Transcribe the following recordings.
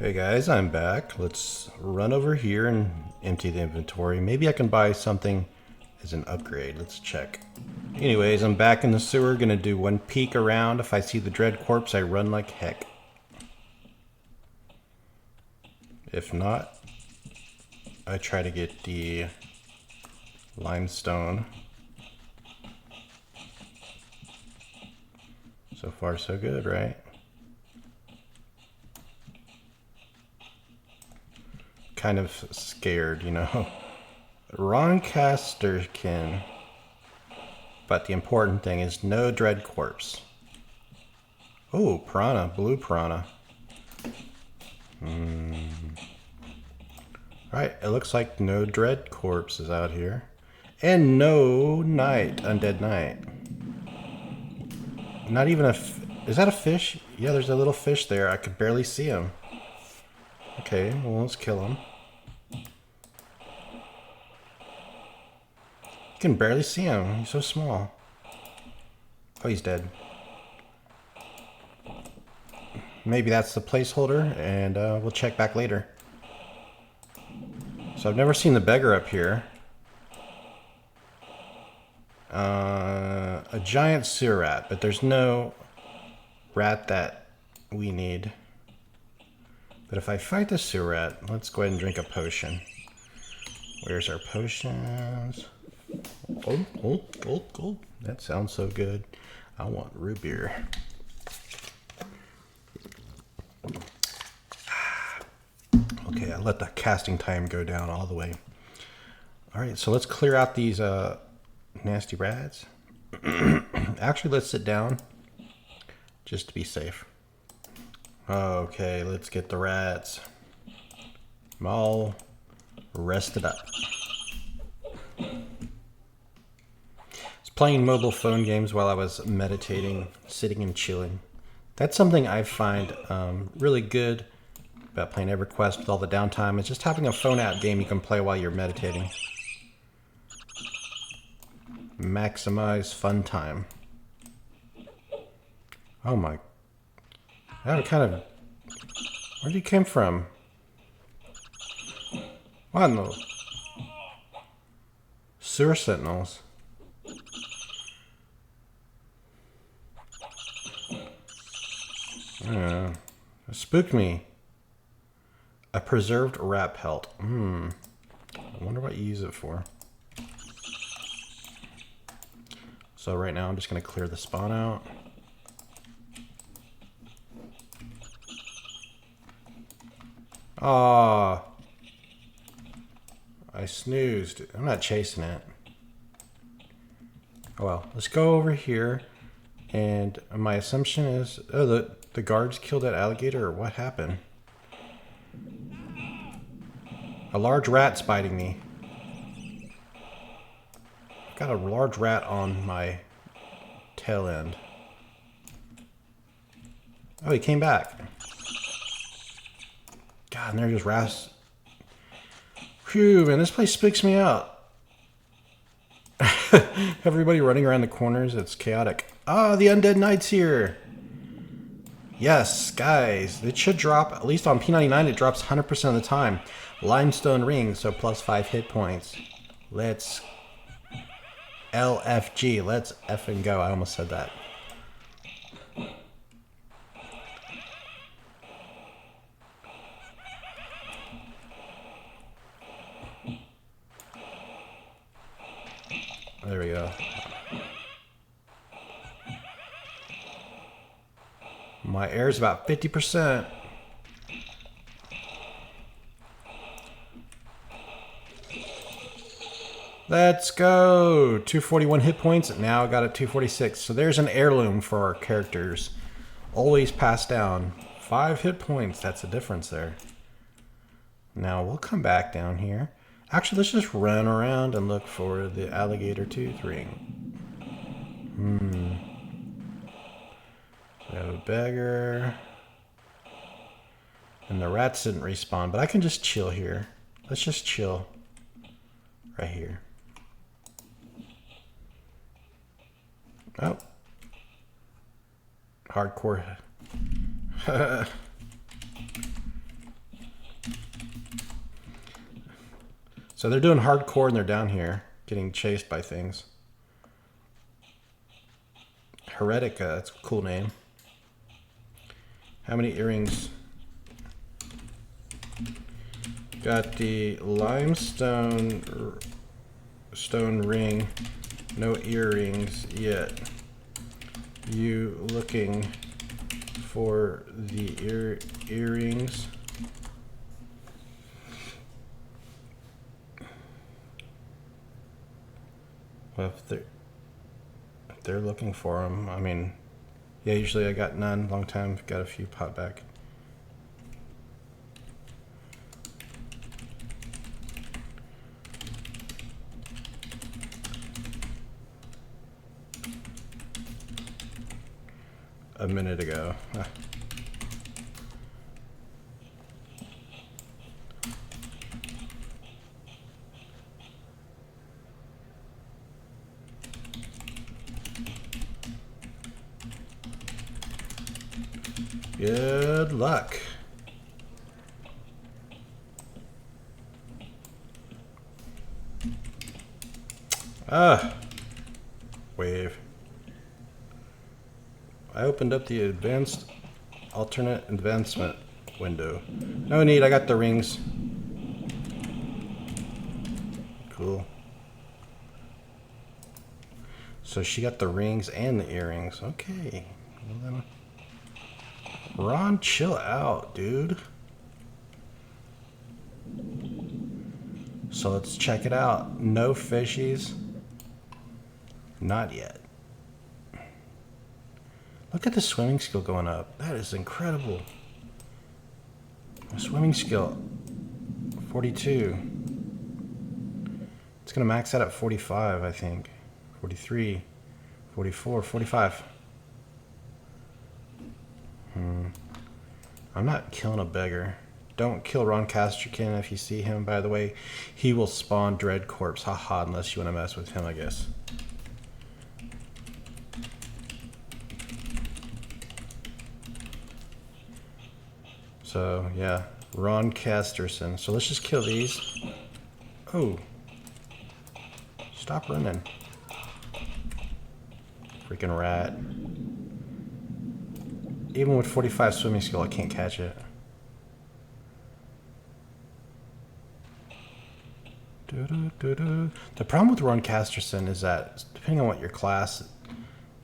Hey guys, I'm back. Let's run over here and empty the inventory. Maybe I can buy something as an upgrade. Let's check. Anyways, I'm back in the sewer. Gonna do one peek around. If I see the dread corpse, I run like heck. If not, I try to get the limestone. So far, so good, right? Kind of scared, you know. Wrong casterkin. But the important thing is no dread corpse. Oh, piranha, blue piranha. Alright, it looks like no dread corpse is out here. And no night, undead night. Not even a... Is that a fish? Yeah, there's a little fish there. I could barely see him. Okay, well, let's kill him. You can barely see him. He's so small. Oh, he's dead. Maybe that's the placeholder, and we'll check back later. So I've never seen the beggar up here. A giant sewer rat, but there's no rat that we need. But if I fight the sewer rat, let's go ahead and drink a potion. Where's our potions? Oh. That sounds so good. I want root beer. Okay, I let the casting time go down all the way. Alright, so let's clear out these nasty rats. Actually, let's sit down just to be safe. Okay, let's get the rats. I'm all rested up. Playing mobile phone games while I was meditating, sitting and chilling. That's something I find really good about playing Everquest with all the downtime. It's just having a phone app game you can play while you're meditating. Maximize fun time. Oh my. That kind of... Where did he come from? What in the... Sewer sentinels. It spooked me. A preserved rat pelt. I wonder what you use it for. So right now I'm just going to clear the spawn out. Ah, I snoozed. I'm not chasing it. Oh well, let's go over here. And my assumption is, oh, the guards killed that alligator, or what happened? A large rat's biting me. I've got a large rat on my tail end. Oh, he came back. God, and there just rats. Phew, man, this place spooks me out. Everybody running around the corners, it's chaotic. Ah, the undead knight's here. Yes, guys, it should drop, at least on P99, it drops 100% of the time. Limestone ring, so plus 5 hit points. Let's LFG, let's effing go. I almost said that. There we go. My air is about 50%. Let's go. 241 hit points. Now I got it 246. So there's an heirloom for our characters. Always pass down. 5 hit points. That's the difference there. Now we'll come back down here. Actually, let's just run around and look for the alligator tooth ring. We have a beggar. And the rats didn't respawn, but I can just chill here. Let's just chill right here. Oh. Hardcore. So they're doing hardcore and they're down here getting chased by things. Heretica, that's a cool name. How many earrings? Got the limestone stone ring. No earrings yet. You looking for the earrings? Well, if they're looking for them, I mean, yeah, usually I got none. Long time, got a few pot back. A minute ago. Good luck. Wave. I opened up the advanced alternate advancement window. No need, I got the rings. Cool. So she got the rings and the earrings. Okay. Well then, Ron, chill out, dude. So let's check it out. No fishies. Not yet. Look at the swimming skill going up. That is incredible. Swimming skill, 42. It's gonna max out at 45, I think. 43, 44, 45. I'm not killing a beggar. Don't kill Ron Casterkin if you see him, by the way. He will spawn Dread Corpse. Haha, unless you want to mess with him, I guess. So, yeah. Ron Casterson. So let's just kill these. Oh. Stop running. Freaking rat. Even with 45 swimming skill, I can't catch it. The problem with Ron Casterson is that, depending on what your class,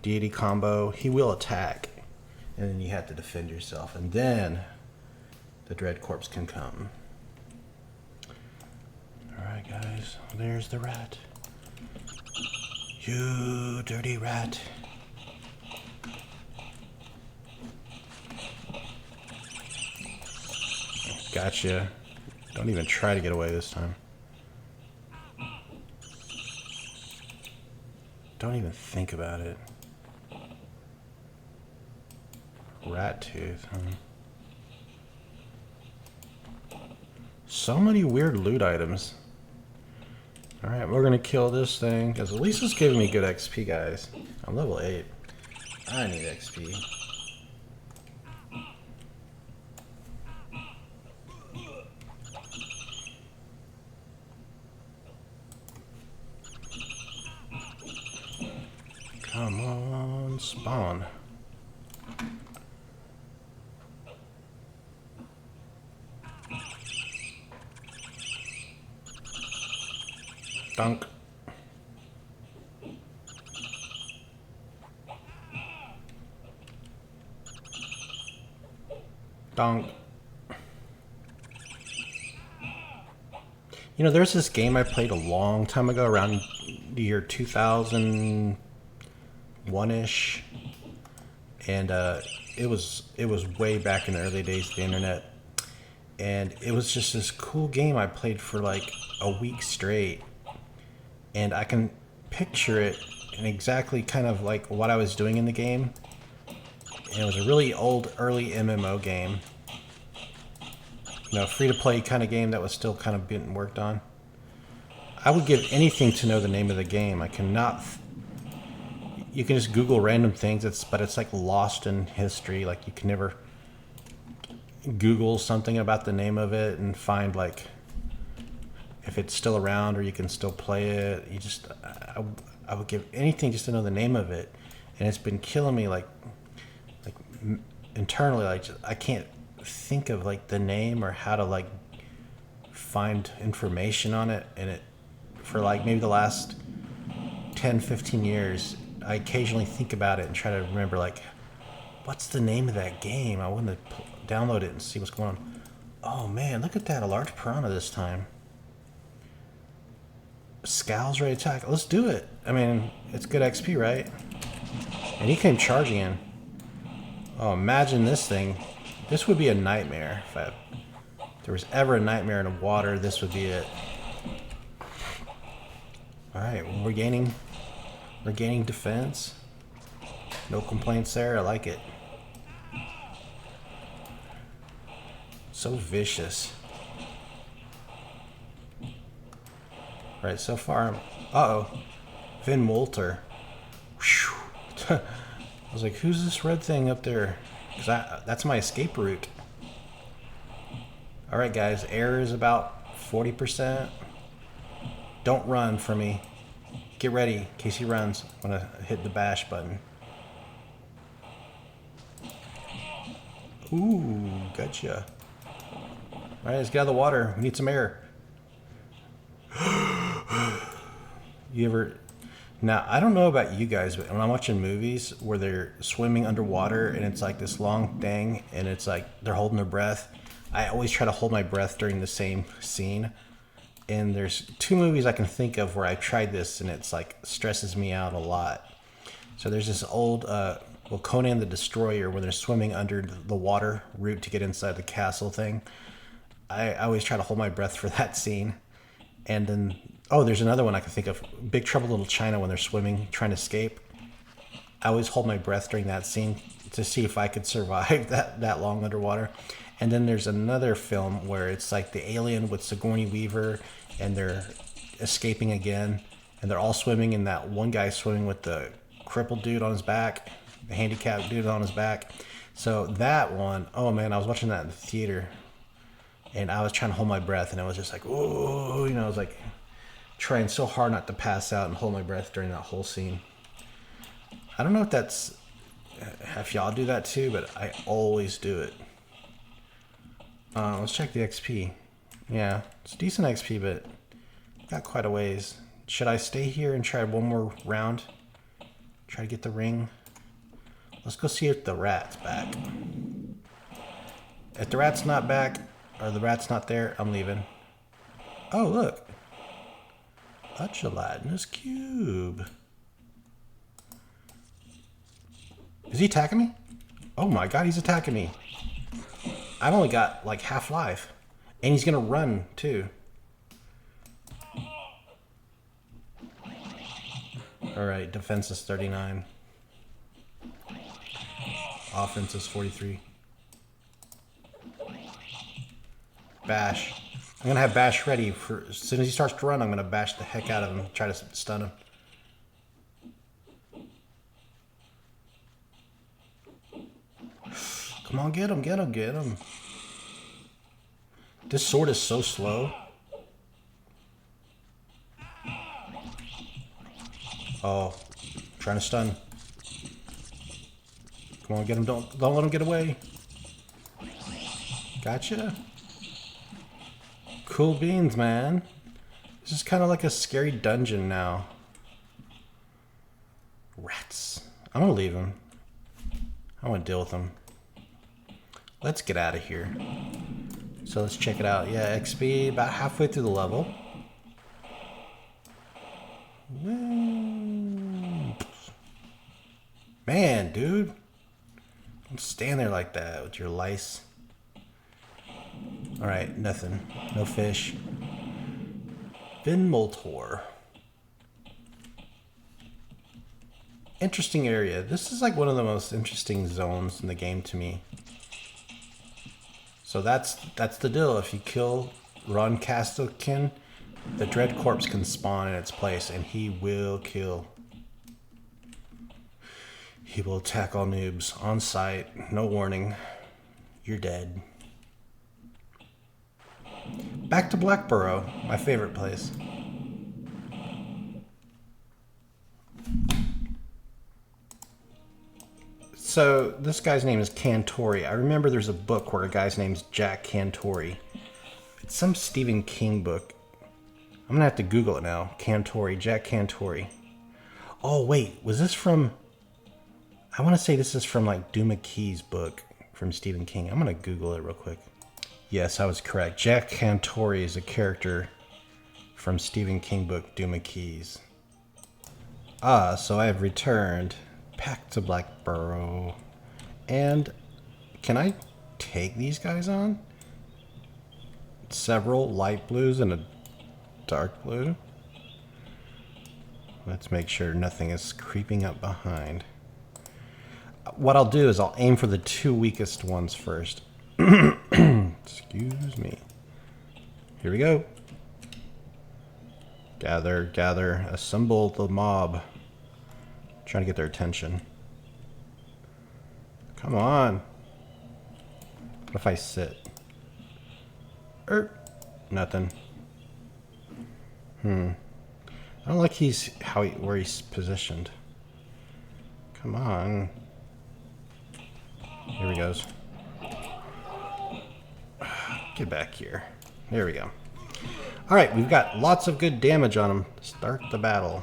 deity combo, he will attack. And then you have to defend yourself. And then the Dread Corpse can come. Alright guys, there's the rat. You dirty rat. Gotcha. Don't even try to get away this time. Don't even think about it. Rat tooth, huh? So many weird loot items. Alright, we're gonna kill this thing, because at least it's giving me good XP, guys. I'm level 8. I need XP. Come on, spawn. Dunk. Dunk. You know, there's this game I played a long time ago, around the year 2001-ish, and it was way back in the early days of the internet, and it was just this cool game I played for like a week straight, and I can picture it and exactly kind of like what I was doing in the game. And it was a really old, early MMO game. You know, free-to-play kind of game that was still kind of being worked on. I would give anything to know the name of the game. I cannot... You can just Google random things, but it's like lost in history. Like, you can never Google something about the name of it and find, like... if it's still around or you can still play it. You just, I would give anything just to know the name of it, and it's been killing me like internally. Like I can't think of like the name or how to like find information on it, and it for like maybe the last 10-15 years I occasionally think about it and try to remember like what's the name of that game. I want to download it and see what's going on. Oh man, look at that, a large piranha this time. Scowl's ready to attack. Let's do it. I mean, it's good XP, right? And he came charging in. Oh, imagine this thing. This would be a nightmare. If there was ever a nightmare in the water, this would be it. Alright, well, we're gaining defense. No complaints there. I like it. So vicious. Right, so far, uh-oh, Vin Wolter. I was like, who's this red thing up there? Because that's my escape route. All right, guys, air is about 40%. Don't run for me. Get ready in case he runs. I'm gonna hit the bash button. Ooh, gotcha. All right, let's get out of the water. We need some air. You ever... Now, I don't know about you guys, but when I'm watching movies where they're swimming underwater and it's like this long thing and it's like they're holding their breath, I always try to hold my breath during the same scene. And there's 2 movies I can think of where I tried this and it's like stresses me out a lot. So there's this old, Conan the Destroyer, where they're swimming under the water route to get inside the castle thing. I always try to hold my breath for that scene. And then, oh, there's another one I can think of. Big Trouble in Little China, when they're swimming, trying to escape. I always hold my breath during that scene to see if I could survive that long underwater. And then there's another film where it's like the alien with Sigourney Weaver, and they're escaping again. And they're all swimming, and that one guy swimming with the crippled dude on his back, the handicapped dude on his back. So that one, oh man, I was watching that in the theater. And I was trying to hold my breath, and I was just like, oh, you know, I was like trying so hard not to pass out and hold my breath during that whole scene. I don't know if y'all do that too, but I always do it. Let's check the XP. Yeah, it's decent XP, but got quite a ways. Should I stay here and try one more round? Try to get the ring? Let's go see if the rat's back. If the rat's not back, or the rat's not there, I'm leaving. Oh, look. A gelatinous cube. Is he attacking me? Oh my god, he's attacking me. I've only got like half life. And he's gonna run too. Alright, defense is 39. Offense is 43. Bash. I'm gonna have bash ready for as soon as he starts to run. I'm gonna bash the heck out of him, try to stun him. Come on, get him, get him, get him. This sword is so slow. Oh, trying to stun. Come on, get him! Don't let him get away. Gotcha. Cool beans, man. This is kind of like a scary dungeon now. Rats. I'm gonna leave him. I want to deal with them. Let's get out of here. So let's check it out. Yeah, XP about halfway through the level. Man, dude. Don't stand there like that with your lice. Alright, nothing. No fish. Vin Moltor. Interesting area. This is like one of the most interesting zones in the game to me. So that's the deal. If you kill Ron Castelkin, the Dread Corpse can spawn in its place, and he will kill. He will attack all noobs on sight. No warning. You're dead. Back to Blackburrow, my favorite place. So this guy's name is Cantori. I remember there's a book where a guy's name's Jack Cantori. It's some Stephen King book. I'm gonna have to Google it now. Cantori, Jack Cantori. Oh wait, was this from... I want to say this is from like Duma Key's book from Stephen King. I'm gonna Google it real quick. Yes, I was correct. Jack Cantori is a character from Stephen King book Duma Keys. Ah, so I have returned back to Blackburrow. And can I take these guys on? Several light blues and a dark blue. Let's make sure nothing is creeping up behind. What I'll do is I'll aim for the two weakest ones first. Excuse me. Here we go. Gather, gather, assemble the mob. Trying to get their attention. Come on. What if I sit? Nothing. I don't like where he's positioned. Come on. Here he goes. Get back here. There we go. Alright, we've got lots of good damage on him. Start the battle.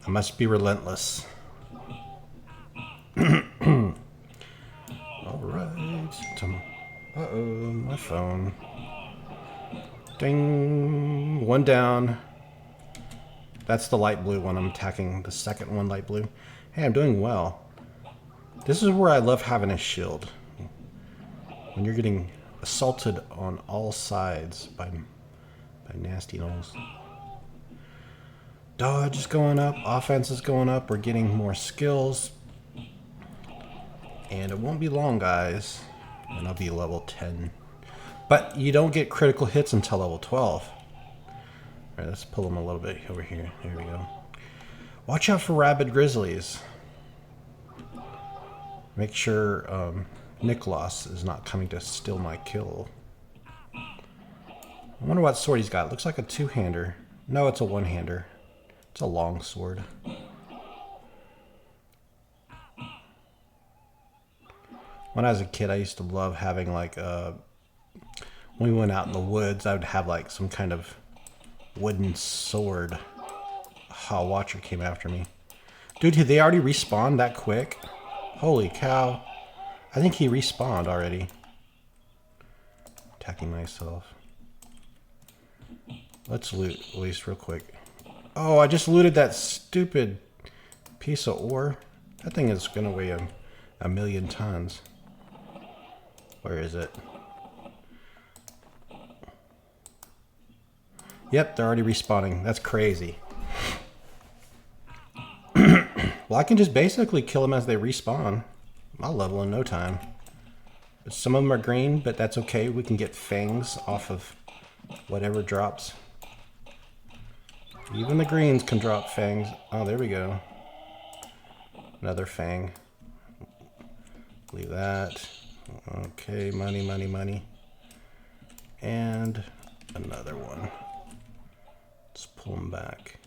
I must be relentless. Alright. Uh-oh, my phone. Ding. One down. That's the light blue one. I'm attacking the second one, light blue. Hey, I'm doing well. This is where I love having a shield. When you're getting assaulted on all sides by nasty gnolls. Dodge is going up. Offense is going up. We're getting more skills. And it won't be long, guys. And I'll be level 10. But you don't get critical hits until level 12. Alright, let's pull them a little bit over here. Here we go. Watch out for rabid grizzlies. Make sure Nicholas is not coming to steal my kill. I wonder what sword he's got. Looks like a two-hander. No, it's a one-hander. It's a long sword. When I was a kid, I used to love having like when we went out in the woods, I would have like some kind of wooden sword. Oh, Watcher came after me. Dude, did they already respawn that quick? Holy cow. I think he respawned already. Attacking myself. Let's loot at least real quick. Oh, I just looted that stupid piece of ore. That thing is gonna weigh a million tons. Where is it? Yep, they're already respawning. That's crazy. Well, I can just basically kill them as they respawn. I'll level in no time. But some of them are green, but that's okay. We can get fangs off of whatever drops. Even the greens can drop fangs. Oh, there we go. Another fang. Leave that. Okay, money, money, money. And another one. Let's pull them back.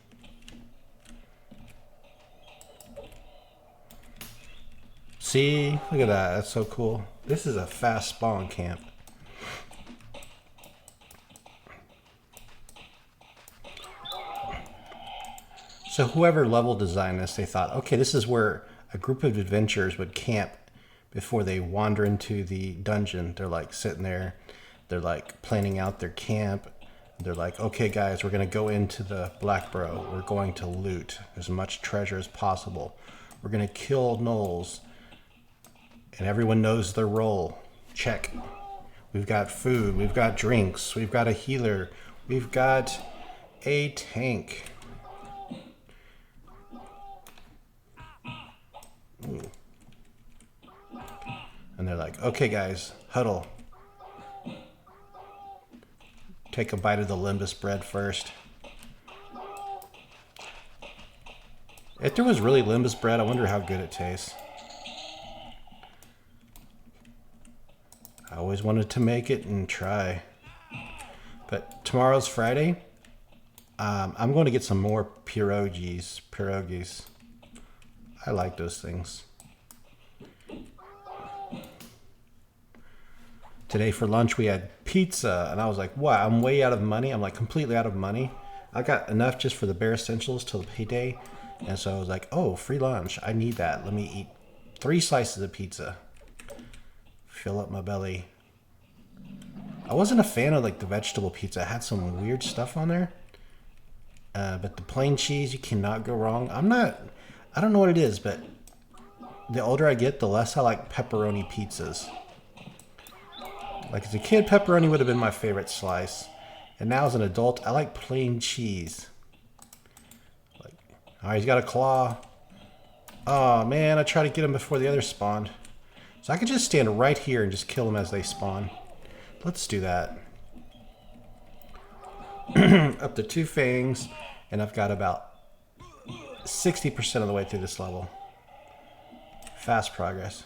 See? Look at that. That's so cool. This is a fast spawn camp. So whoever level designed this, they thought, okay, this is where a group of adventurers would camp before they wander into the dungeon. They're like sitting there. They're like planning out their camp. They're like, okay, guys, we're going to go into the Blackburrow. We're going to loot as much treasure as possible. We're going to kill gnolls. And everyone knows their role. Check. We've got food. We've got drinks. We've got a healer. We've got a tank. Ooh. And they're like, okay, guys, huddle. Take a bite of the limbus bread first. If there was really limbus bread, I wonder how good it tastes. I always wanted to make it and try. But tomorrow's Friday. I'm going to get some more pierogies. I like those things. Today for lunch we had pizza, and I was like, wow, I'm way out of money. I'm like completely out of money. I got enough just for the bare essentials till the payday. And so I was like, oh, free lunch. I need that. Let me eat 3 slices of pizza. Fill up my belly. I wasn't a fan of like the vegetable pizza. It had some weird stuff on there. But the plain cheese, you cannot go wrong. I don't know what it is, but the older I get, the less I like pepperoni pizzas. Like as a kid, pepperoni would have been my favorite slice. And now as an adult, I like plain cheese. Like, oh, he's got a claw. Oh man, I tried to get him before the others spawned. So I could just stand right here and just kill them as they spawn. Let's do that. Up to 2 fangs, and I've got about 60% of the way through this level. Fast progress.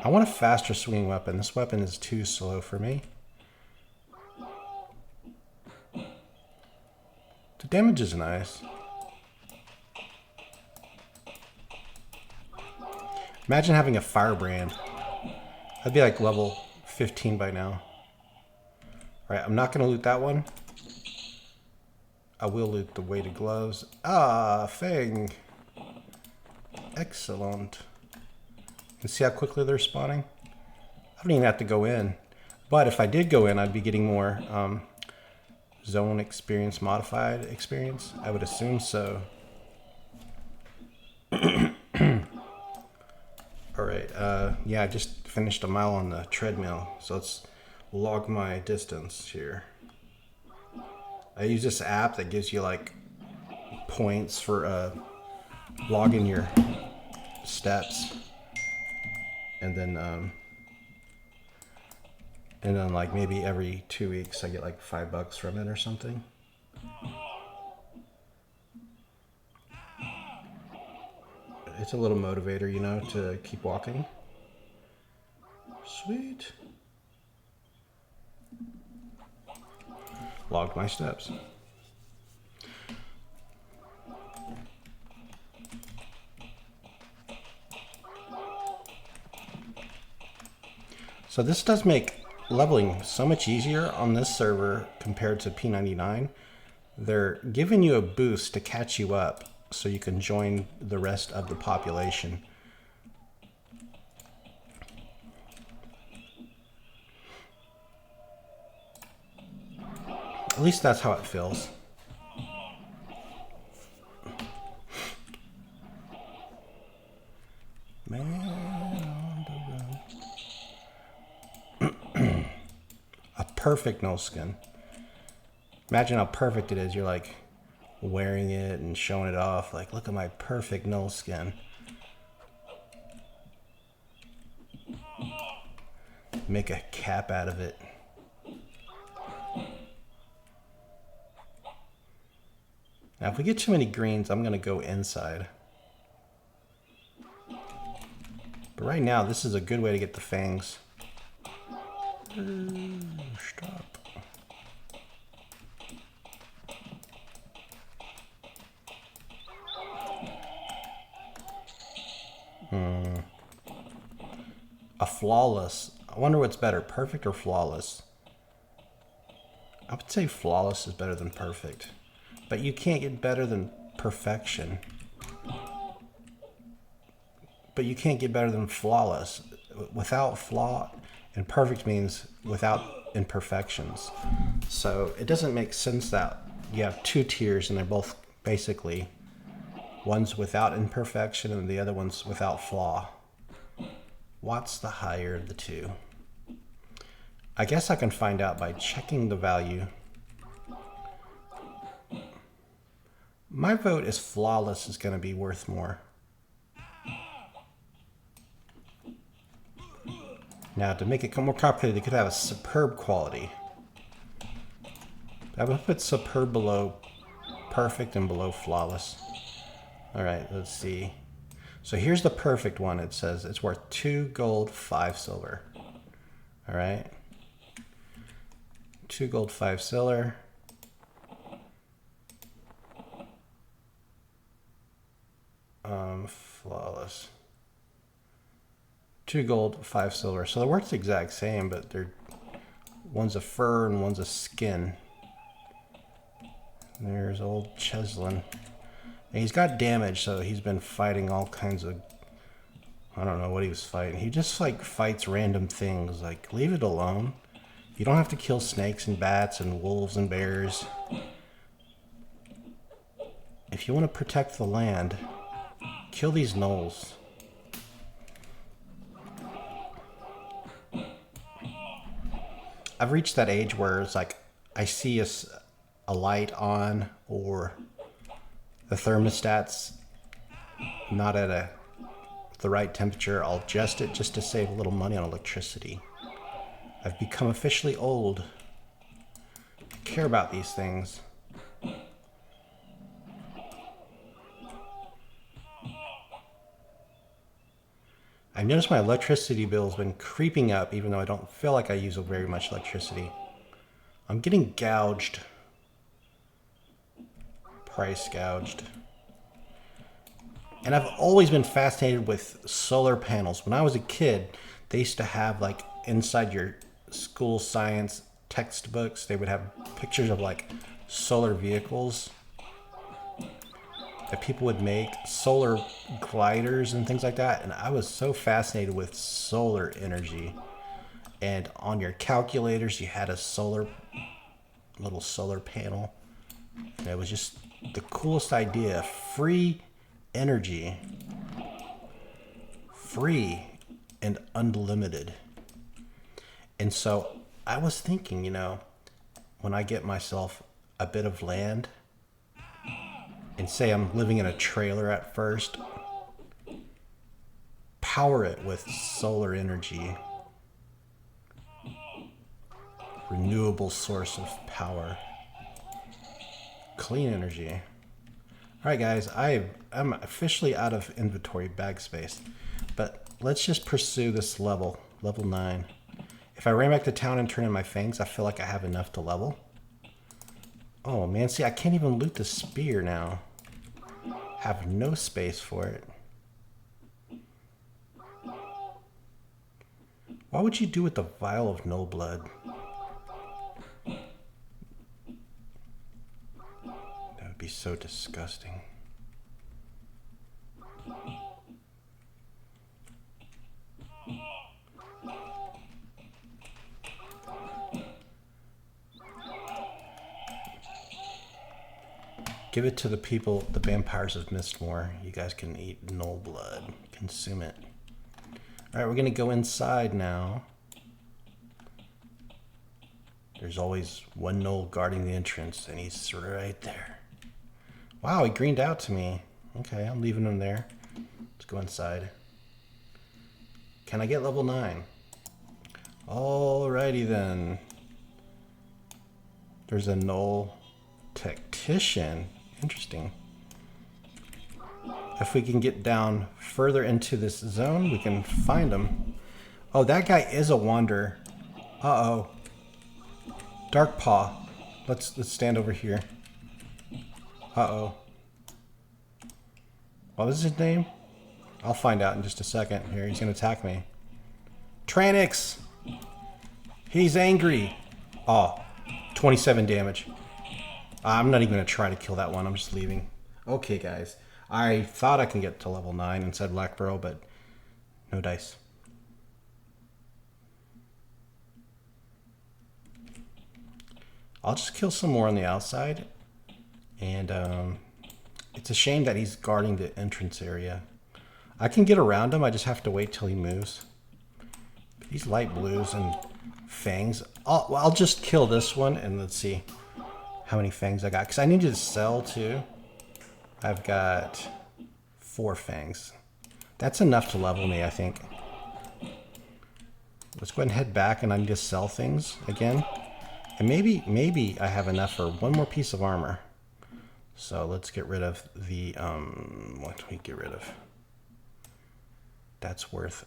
I want a faster swinging weapon. This weapon is too slow for me. The damage is nice. Imagine having a firebrand. I'd be like level 15 by now. Alright, I'm not going to loot that one. I will loot the weighted gloves. Ah, Fang. Excellent. You see how quickly they're spawning? I don't even have to go in. But if I did go in, I'd be getting more zone experience, modified experience. I would assume so. Alright, yeah, I just finished a mile on the treadmill. So let's log my distance here. I use this app that gives you like points for logging your steps. And then like maybe every 2 weeks I get like $5 from it or something. It's a little motivator, you know, to keep walking. Sweet. Logged my steps. So this does make leveling so much easier on this server compared to P99. They're giving you a boost to catch you up so you can join the rest of the population. At least that's how it feels. Perfect no skin. Imagine how perfect it is. You're like wearing it and showing it off. Like, look at my perfect no skin. Make a cap out of it. Now, if we get too many greens, I'm gonna go inside. But right now, this is a good way to get the fangs. Stop. A flawless. I wonder what's better, perfect or flawless? I would say flawless is better than perfect. But you can't get better than perfection. But you can't get better than flawless. Without flaw, and perfect means without imperfections. So it doesn't make sense that you have 2 tiers and they're both basically, one's without imperfection and the other one's without flaw. What's the higher of the 2? I guess I can find out by checking the value. My vote is flawless is going to be worth more. Now, to make it more complicated, they could have a superb quality. I would put superb below perfect and below flawless. All right, let's see. So here's the perfect one. It says it's worth 2 gold, 5 silver. All right. 2 gold, 5 silver. Flawless. 2 gold, 5 silver. So they're worth the exact same, but they're one's a fur and one's a skin. There's old Cheslin. And he's got damage, so he's been fighting all kinds of... I don't know what he was fighting. He just like fights random things. Like, leave it alone. You don't have to kill snakes and bats and wolves and bears. If you want to protect the land, kill these gnolls. I've reached that age where it's like I see a light on or the thermostat's not at the right temperature. I'll adjust it just to save a little money on electricity. I've become officially old. I care about these things. I've noticed my electricity bill has been creeping up, even though I don't feel like I use very much electricity. I'm getting gouged. Price gouged. And I've always been fascinated with solar panels. When I was a kid, they used to have, like, inside your school science textbooks, they would have pictures of, like, solar vehicles that people would make, solar gliders and things like that. And I was so fascinated with solar energy. And on your calculators, you had a little solar panel. And it was just the coolest idea. Free energy. Free and unlimited. And so I was thinking, you know, when I get myself a bit of land, and say I'm living in a trailer at first, power it with solar energy. Renewable source of power. Clean energy. All right, guys, I'm officially out of inventory bag space, but let's just pursue this level 9. If I ran back to town and turned in my fangs, I feel like I have enough to level. Oh man, see, I can't even loot the spear now. Have no space for it. What would you do with the vial of no blood? That would be so disgusting. Give it to the people, the vampires of Mistmore. You guys can eat no blood. Consume it. Alright, we're going to go inside now. There's always one gnoll guarding the entrance, and he's right there. Wow, he greened out to me. Okay, I'm leaving him there. Let's go inside. Can I get level 9? Alrighty then. There's a gnoll tactician. Interesting. If we can get down further into this zone, we can find him. Oh, that guy is a wanderer. Uh-oh. Dark Paw. Let's stand over here. Uh-oh. What was his name? I'll find out in just a second. Here, he's gonna attack me. Tranix! He's angry. Oh, 27 damage. I'm not even going to try to kill that one. I'm just leaving. Okay, guys. I thought I can get to level 9 inside Blackburrow, but no dice. I'll just kill some more on the outside. And it's a shame that he's guarding the entrance area. I can get around him. I just have to wait till he moves. These light blues and fangs. I'll just kill this one and let's see how many fangs I got, because I need to sell too. I've got 4 fangs. That's enough to level me, I think. Let's go ahead and head back, and I need to sell things again. And maybe I have enough for one more piece of armor. So let's get rid of the, what do we get rid of? That's worth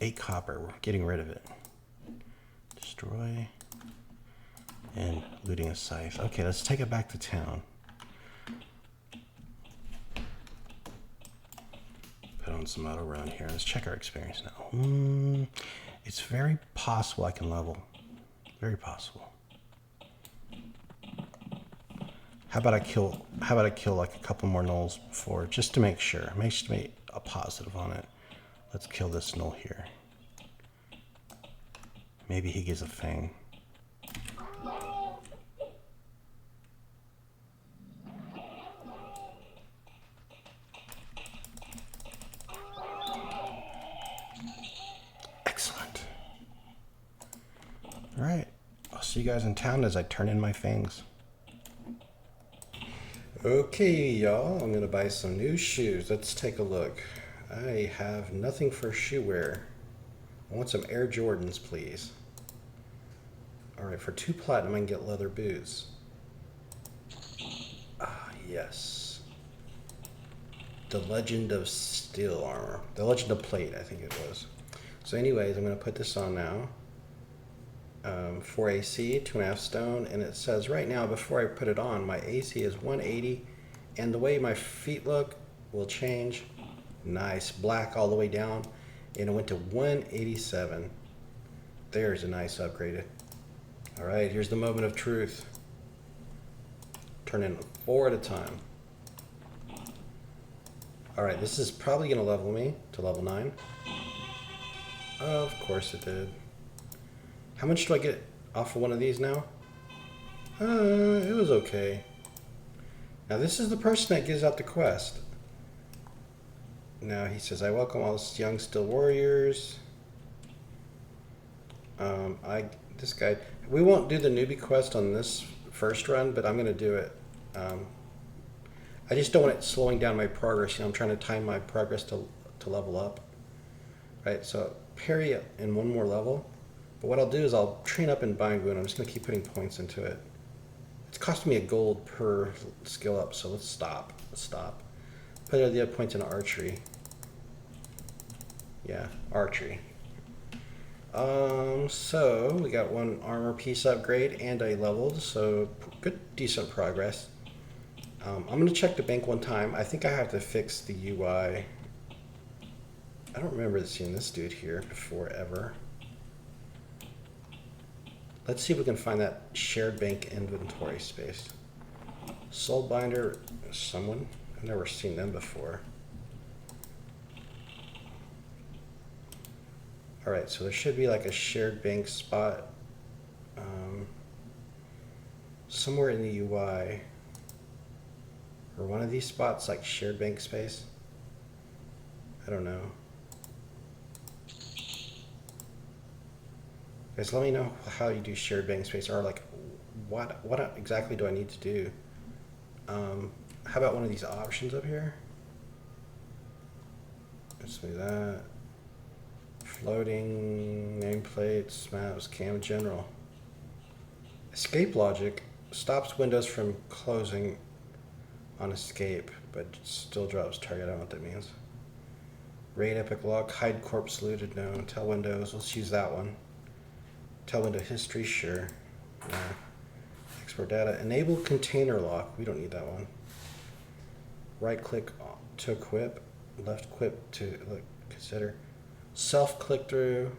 8 copper. We're getting rid of it. Destroy. And looting a scythe. Okay, let's take it back to town. Put on some auto run here. Let's check our experience now. It's very possible I can level. Very possible. How about I kill like a couple more gnolls before, just to make sure. Make sure to make a positive on it. Let's kill this gnoll here. Maybe he gives a fang. Excellent. All right. I'll see you guys in town as I turn in my fangs. Okay, y'all, I'm gonna buy some new shoes. Let's take a look. I have nothing for shoe wear. I want some Air Jordans, please. All right, for 2 platinum, I can get leather boots. Ah, yes. The Legend of Steel armor. The Legend of Plate, I think it was. So anyways, I'm gonna put this on now. 4 AC, 2.5 stone, and it says right now, before I put it on, my AC is 180, and the way my feet look will change. Nice, black all the way down, and it went to 187. There's a nice upgrade. All right, here's the moment of truth. Turn in 4 at a time. All right, this is probably gonna level me to level 9. Of course it did. How much do I get off of one of these now? It was okay. Now this is the person that gives out the quest. Now he says, I welcome all young still warriors. This guy, we won't do the newbie quest on this first run, but I'm gonna do it. I just don't want it slowing down my progress. You know, I'm trying to time my progress to level up. Right, so parry it in 1 more level. But what I'll do is I'll train up in Bind Wound. I'm just going to keep putting points into it. It's costing me a gold per skill up, so let's stop. Let's stop. Put the other points in archery. Yeah, archery. So we got 1 armor piece upgrade and I leveled, so good, decent progress. I'm going to check the bank 1 time. I think I have to fix the UI. I don't remember seeing this dude here before ever. Let's see if we can find that shared bank inventory space. Soul Binder, someone? I've never seen them before. All right, so there should be like a shared bank spot somewhere in the UI. Or one of these spots like shared bank space. I don't know. Guys, let me know how you do shared bank space, or like what exactly do I need to do? How about one of these options up here? Let's do that. Floating, nameplates, maps, cam general. Escape logic stops windows from closing on escape, but still drops target. I don't know what that means. Raid epic lock, hide corpse looted, no. Tell windows, let's use that one. Tell window history, sure. Export data. Enable container lock. We don't need that one. Right click to equip. Left click to consider. Self click through.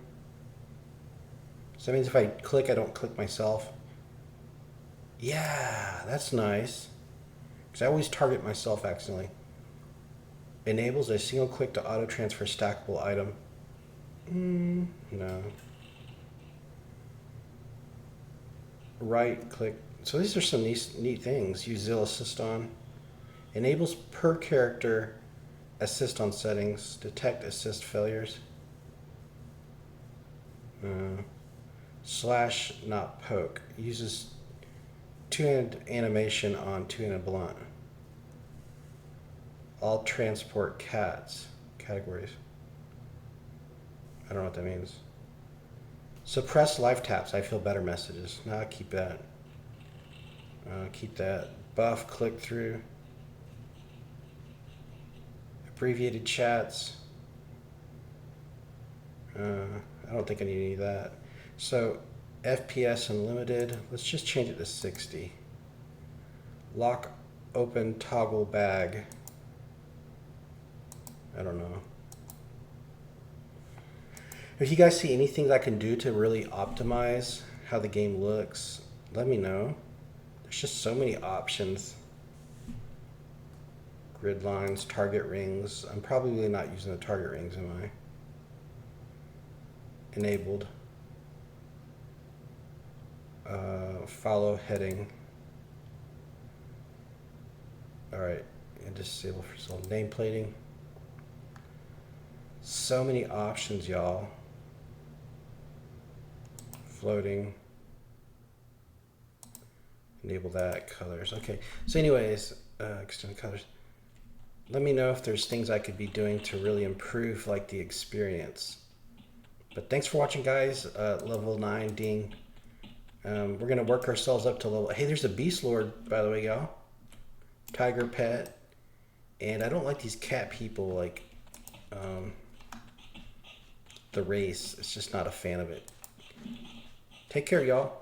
So that means if I click, I don't click myself. Yeah, that's nice. Because I always target myself accidentally. Enables a single click to auto transfer stackable item. No. Right click. So these are some neat things. Use Zill assist on. Enables per character assist on settings. Detect assist failures. Slash not poke. Uses two-handed animation on two-handed blunt. All transport cats. Categories. I don't know what that means. Suppress life taps. I feel better messages. No, keep that. Keep that. buff click through, abbreviated chats. I don't think I need any of that. So FPS unlimited, let's just change it to 60. Lock open toggle bag. I don't know. If you guys see anything I can do to really optimize how the game looks, let me know. There's just so many options. Grid lines, target rings. I'm probably not using the target rings, am I? Enabled. Follow heading. Alright, and disable for soul nameplating. So many options, y'all. Floating. Enable that. Colors. Okay. So anyways, extend colors. Let me know if there's things I could be doing to really improve like the experience. But thanks for watching, guys. Level 9 ding. We're going to work ourselves up to level... Hey, there's a Beast Lord, by the way, y'all. Tiger pet. And I don't like these cat people, like... the race. It's just not a fan of it. Take care, y'all.